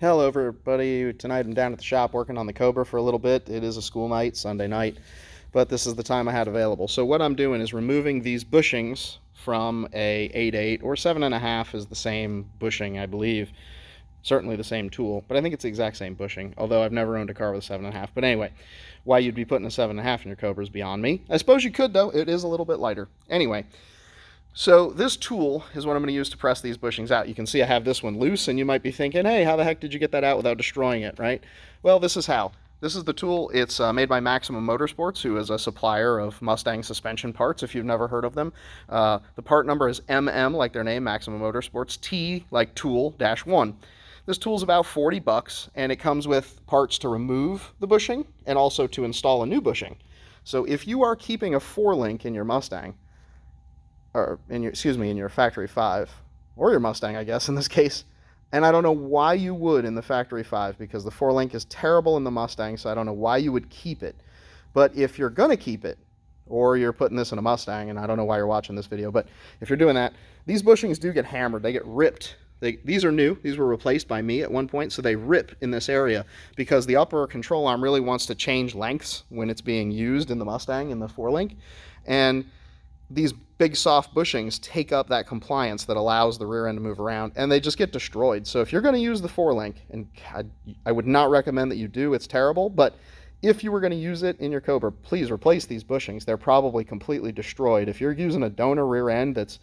Hello everybody. Tonight I'm down at the shop working on the Cobra for a little bit. It is a school night, Sunday night, but this is the time I had available. So what I'm doing is removing these bushings from a 8/8 or 7.5 is the same bushing, I believe. Certainly the same tool, but I think it's the exact same bushing, although I've never owned a car with a 7.5. But anyway, why you'd be putting a 7.5 in your Cobra is beyond me. I suppose you could though. It is a little bit lighter. Anyway, so this tool is what I'm going to use to press these bushings out. You can see I have this one loose, and you might be thinking, hey, how the heck did you get that out without destroying it, right? Well, this is how. This is the tool. It's made by Maximum Motorsports, who is a supplier of Mustang suspension parts, if you've never heard of them. The part number is MM, like their name, Maximum Motorsports, T, like tool, -1. This tool is about 40 bucks, and it comes with parts to remove the bushing and also to install a new bushing. So if you are keeping a 4-link in your Mustang, or in your factory 5, or your Mustang, I guess in this case, and I don't know why you would in the factory 5, because the 4-link is terrible in the Mustang, so I don't know why you would keep it. But if you're gonna keep it, or you're putting this in a Mustang, and I don't know why you're watching this video, but if you're doing that, these bushings do get hammered. They get ripped. These are new. These were replaced by me at one point, so they rip in this area because the upper control arm really wants to change lengths when it's being used in the Mustang in the 4-link, and these big soft bushings take up that compliance that allows the rear end to move around, and they just get destroyed. So if you're going to use the 4-link, and I would not recommend that you do, it's terrible, but if you were going to use it in your Cobra, please replace these bushings. They're probably completely destroyed. If you're using a donor rear end that's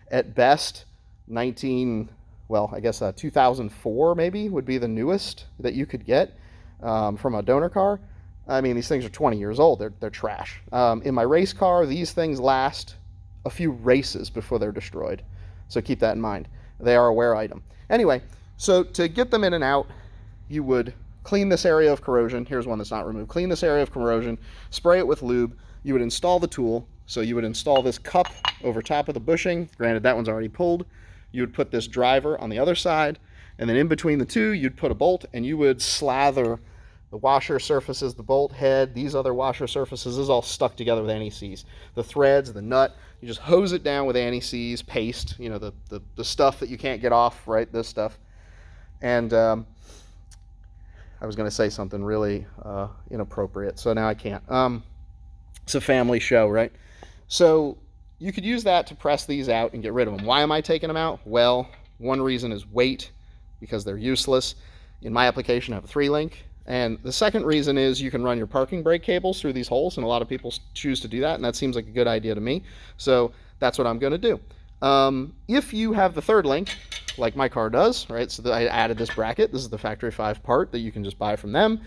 at best 2004 maybe would be the newest that you could get from a donor car. I mean, these things are 20 years old. They're trash. In my race car, these things last a few races before they're destroyed. So keep that in mind. They are a wear item. Anyway, so to get them in and out, you would clean this area of corrosion. Here's one that's not removed. Clean this area of corrosion, spray it with lube. You would install the tool. So you would install this cup over top of the bushing. Granted, that one's already pulled. You would put this driver on the other side, and then in between the two, you'd put a bolt, and you would slather the washer surfaces, the bolt head, these other washer surfaces. This is all stuck together with anti-seize. The threads, the nut, you just hose it down with anti-seize paste, you know, the stuff that you can't get off, right? This stuff. And I was going to say something really inappropriate, so now I can't. It's a family show, right? So you could use that to press these out and get rid of them. Why am I taking them out? Well, one reason is weight, because they're useless. In my application, I have a 3-link. And the second reason is you can run your parking brake cables through these holes, and a lot of people choose to do that, and that seems like a good idea to me. So that's what I'm going to do. If you have the 3rd-link, like my car does, right? So I added this bracket. This is the factory 5 part that you can just buy from them.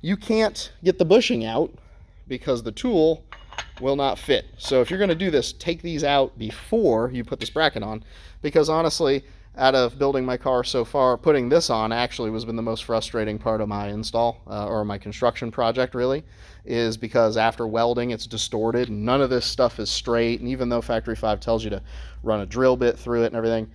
You can't get the bushing out because the tool will not fit. So if you're going to do this, take these out before you put this bracket on, because honestly, out of building my car so far, putting this on actually has been the most frustrating part of my install or my construction project, really, is because after welding it's distorted and none of this stuff is straight. And even though factory 5 tells you to run a drill bit through it and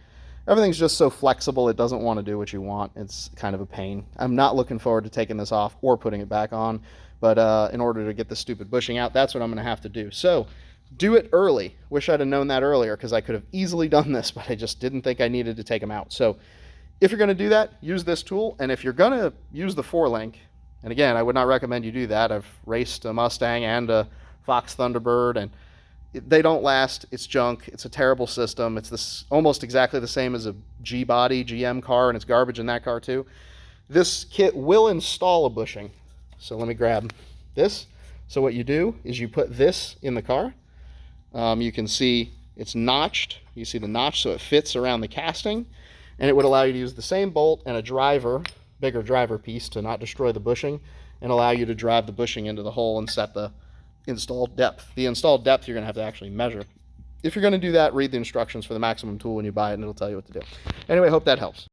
everything's just so flexible, it doesn't want to do what you want. It's kind of a pain. I'm not looking forward to taking this off or putting it back on, but in order to get this stupid bushing out, that's what I'm going to have to do. So do it early. Wish I'd have known that earlier, because I could have easily done this, but I just didn't think I needed to take them out. So if you're going to do that, use this tool. And if you're going to use the 4-link, and again, I would not recommend you do that. I've raced a Mustang and a Fox Thunderbird, and they don't last. It's junk. It's a terrible system. It's almost exactly the same as a G-body GM car, and it's garbage in that car too. This kit will install a bushing. So let me grab this. So what you do is you put this in the car. You can see it's notched. You see the notch, so it fits around the casting, and it would allow you to use the same bolt and a driver, bigger driver piece, to not destroy the bushing and allow you to drive the bushing into the hole and set the installed depth. The installed depth you're going to have to actually measure. If you're going to do that, read the instructions for the Maximum tool when you buy it, and it'll tell you what to do. Anyway, I hope that helps.